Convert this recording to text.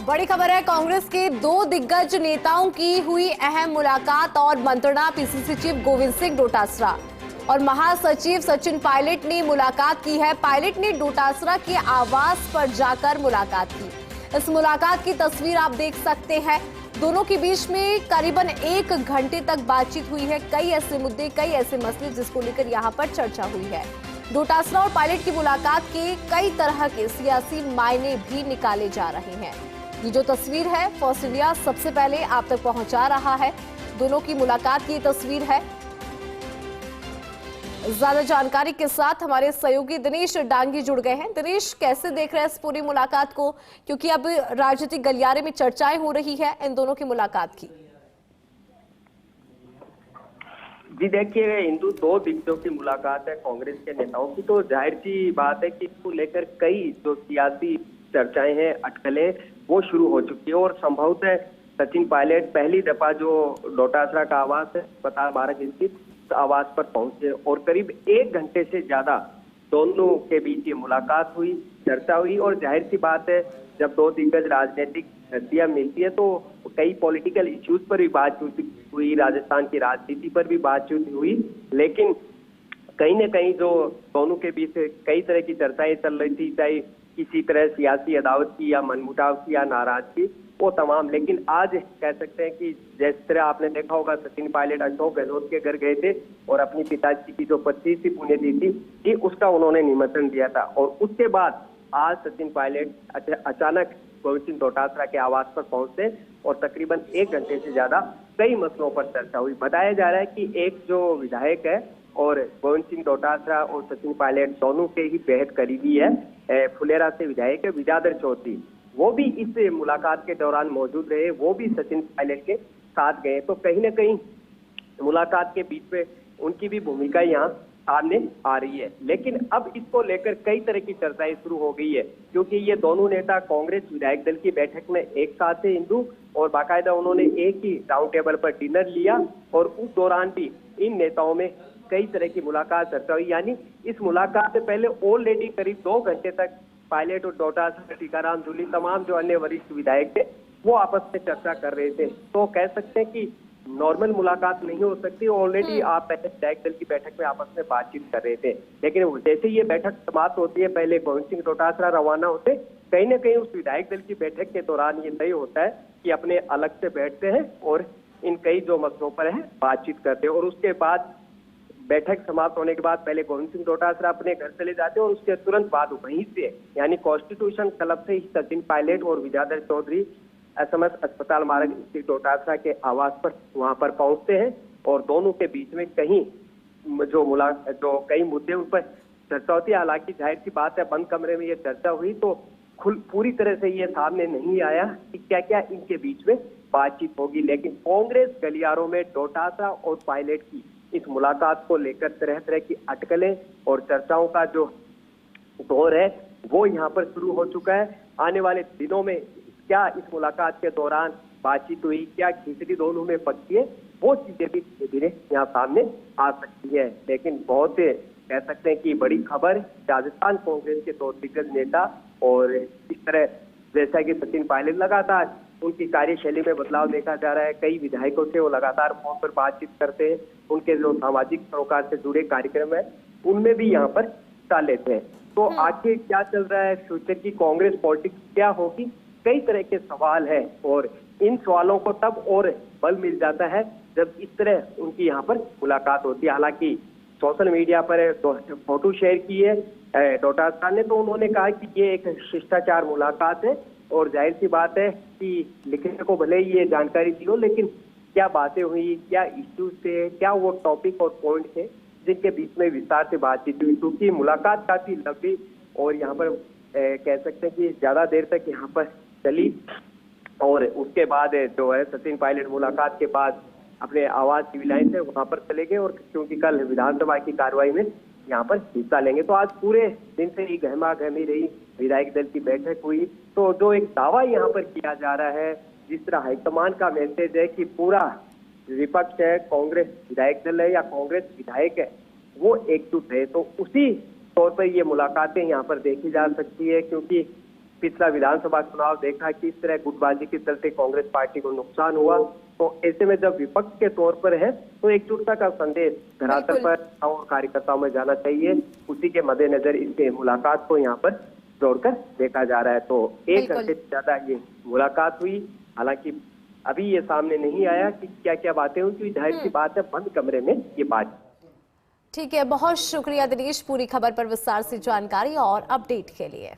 बड़ी खबर है, कांग्रेस के दो दिग्गज नेताओं की हुई अहम मुलाकात और मंत्रणा। पीसीसी चीफ गोविंद सिंह डोटासरा और महासचिव सचिन पायलट ने मुलाकात की है। पायलट ने डोटासरा के आवास पर जाकर मुलाकात की। इस मुलाकात की तस्वीर आप देख सकते हैं। दोनों के बीच में करीबन 1 घंटे तक बातचीत हुई है। कई ऐसे मुद्दे, कई ऐसे मसले जिसको लेकर यहाँ पर चर्चा हुई है। डोटासरा और पायलट की मुलाकात के कई तरह के सियासी मायने भी निकाले जा रहे हैं। ये जो तस्वीर है, फर्स्ट इंडिया सबसे पहले आप तक पहुंचा रहा है। दोनों की मुलाकात की तस्वीर है। ज्यादा जानकारी के साथ हमारे सहयोगी दिनेश डांगी जुड़ गए हैं। दिनेश, कैसे देख रहे हैं इस पूरी मुलाकात को, क्योंकि अब राजनीतिक गलियारे में चर्चाएं हो रही है इन दोनों की मुलाकात की। जी देखिए, हिंदू दो दिग्गजों की मुलाकात है कांग्रेस के नेताओं की, तो जाहिर सी बात है कि इसको लेकर कई जो सियासी चर्चाएं हैं, अटकलें वो शुरू हो चुकी है। और संभवतः सचिन पायलट पहली दफा जो डोटासरा का आवास है अस्पताल मार्ग स्थित आवास पर पहुंचे और करीब 1 घंटे से ज्यादा दोनों के बीच ये मुलाकात हुई, चर्चा हुई। और जाहिर सी बात है, जब दो दिग्गज राजनीतिक हस्तियां मिलती है तो कई पॉलिटिकल इश्यूज पर भी बातचीत हुई, राजस्थान की राजनीति पर भी बातचीत हुई। लेकिन कहीं न कहीं जो दोनों के बीच कई तरह की चर्चाएं चल रही थी, चाहे किसी तरह सियासी अदावत की या मनमुटाव की या नाराजगी, वो तमाम। लेकिन आज कह सकते हैं कि जिस तरह आपने देखा होगा, सचिन पायलट अशोक गहलोत के घर गए थे और अपनी पिताजी की जो 25वीं पुण्यतिथि थी उसका उन्होंने निमंत्रण दिया था। और उसके बाद आज सचिन पायलट अचानक गोविंद सिंह डोटासरा के आवास पर पहुंचे और तकरीबन 1 घंटे से ज्यादा कई मसलों पर चर्चा हुई। बताया जा रहा है कि एक जो विधायक है और गोविंद सिंह डोटासरा और सचिन पायलट दोनों के ही बेहद करीबी है, फुलेरा से विधायक है विद्याधर चौधरी, वो भी इस मुलाकात के दौरान मौजूद रहे, वो भी सचिन पायलट के साथ गए। तो कहीं ना कहीं मुलाकात के बीच में उनकी भी भूमिका यहाँ सामने आ रही है। लेकिन अब इसको लेकर कई तरह की चर्चाएं शुरू हो गई है, क्योंकि ये दोनों नेता कांग्रेस विधायक दल की बैठक में एक साथ थे हिंदू, और बाकायदा उन्होंने एक ही राउंड टेबल पर डिनर लिया और उस दौरान भी इन नेताओं में कई तरह की मुलाकात चर्चा हुई। यानी इस मुलाकात से पहले ऑलरेडी करीब 2 घंटे तक पायलट और डोटासरा, टीकाराम जूली, तमाम जो अन्य वरिष्ठ विधायक थे वो आपस में चर्चा कर रहे थे। तो कह सकते हैं कि नॉर्मल मुलाकात नहीं हो सकती। ऑलरेडी आप पहले विधायक दल की बैठक में आपस में बातचीत कर रहे थे, लेकिन जैसे ये बैठक समाप्त होती है, पहले गोविंद सिंह डोटासरा रवाना होते, कहीं ना कहीं उस विधायक दल की बैठक के दौरान ये तय होता है कि अपने अलग से बैठते हैं और इन कई जो मसलों पर है बातचीत करते हैं। और उसके बाद बैठक समाप्त होने के बाद पहले गोविंद सिंह डोटासरा अपने घर चले जाते हैं और उसके तुरंत बाद वहीं से यानी कॉन्स्टिट्यूशन क्लब से ही सचिन पायलट और विद्याधर चौधरी एसएमएस अस्पताल मार्ग स्थित डोटासरा के आवास पर वहां पर पहुंचते हैं। और दोनों के बीच में कहीं जो कई मुद्दे उन पर चर्चा होती है। हालांकि जाहिर सी बात है, बंद कमरे में ये चर्चा हुई तो पूरी तरह से ये सामने नहीं आया कि क्या क्या इनके बीच में बातचीत होगी। लेकिन कांग्रेस गलियारों में डोटासरा और पायलट की इस मुलाकात को लेकर तरह तरह की अटकलें और चर्चाओं का जो दौर है वो यहाँ पर शुरू हो चुका है। आने वाले दिनों में क्या इस मुलाकात के दौरान बातचीत हुई, क्या खिचड़ी दोनों में पकती है, वो चीजें भी धीरे धीरे यहाँ सामने आ सकती है। लेकिन बहुत कह सकते हैं कि बड़ी खबर राजस्थान कांग्रेस के दो दिग्गज नेता, और इस तरह जैसा कि सचिन पायलट लगातार उनकी कार्यशैली में बदलाव देखा जा रहा है। कई विधायकों से वो लगातार फोन पर बातचीत करते हैं, उनके जो सामाजिक सरोकार से जुड़े कार्यक्रम है उनमें भी यहाँ पर हिस्सा लेते हैं। तो आगे क्या चल रहा है, फ्यूचर की कांग्रेस पॉलिटिक्स क्या होगी, कई तरह के सवाल है। और इन सवालों को तब और बल मिल जाता है जब इस तरह उनकी यहाँ पर मुलाकात होती है। हालांकि सोशल मीडिया पर फोटो शेयर की है डोटासरा ने, तो उन्होंने कहा कि ये एक शिष्टाचार मुलाकात है और जाहिर सी बात है कि लिखने को भले ही ये जानकारी दी हो, लेकिन क्या बातें हुई, क्या इश्यूज थे, क्या वो टॉपिक और पॉइंट थे जिनके बीच में विस्तार से बातचीत हुई, क्योंकि मुलाकात काफी लंबी और यहाँ पर कह सकते हैं कि ज्यादा देर तक यहाँ पर चली। और उसके बाद जो है सचिन पायलट मुलाकात के बाद अपने आवास सिविल लाइन से वहां पर चले गए, और क्योंकि कल विधानसभा की कार्रवाई में यहाँ पर हिस्सा लेंगे। तो आज पूरे दिन से ही गहमा गहमी रही, विधायक दल की बैठक हुई। तो जो एक दावा यहाँ पर किया जा रहा है, जिस तरह हाईकमान का मैसेज है कि पूरा विपक्ष है, कांग्रेस विधायक दल है या कांग्रेस विधायक है, वो एकजुट है, तो उसी तौर पर ये मुलाकातें यहाँ पर देखी जा सकती है। क्योंकि पिछला विधानसभा चुनाव देखा कि इस तरह गुटबाजी के चलते कांग्रेस पार्टी को नुकसान हुआ। तो ऐसे में जब विपक्ष के तौर पर है तो एकजुटता का संदेश धरातल पर और कार्यकर्ताओं में जाना चाहिए। उसी के मद्देनजर इस मुलाकात को यहाँ पर जोड़कर देखा जा रहा है। तो 1 घंटे से ज्यादा ये मुलाकात हुई। हालांकि अभी ये सामने नहीं आया कि क्या क्या बातें हुई, क्योंकि जाहिर सी बात है बंद कमरे में ये बात। ठीक है, बहुत शुक्रिया दिनेश पूरी खबर पर विस्तार से जानकारी और अपडेट के लिए।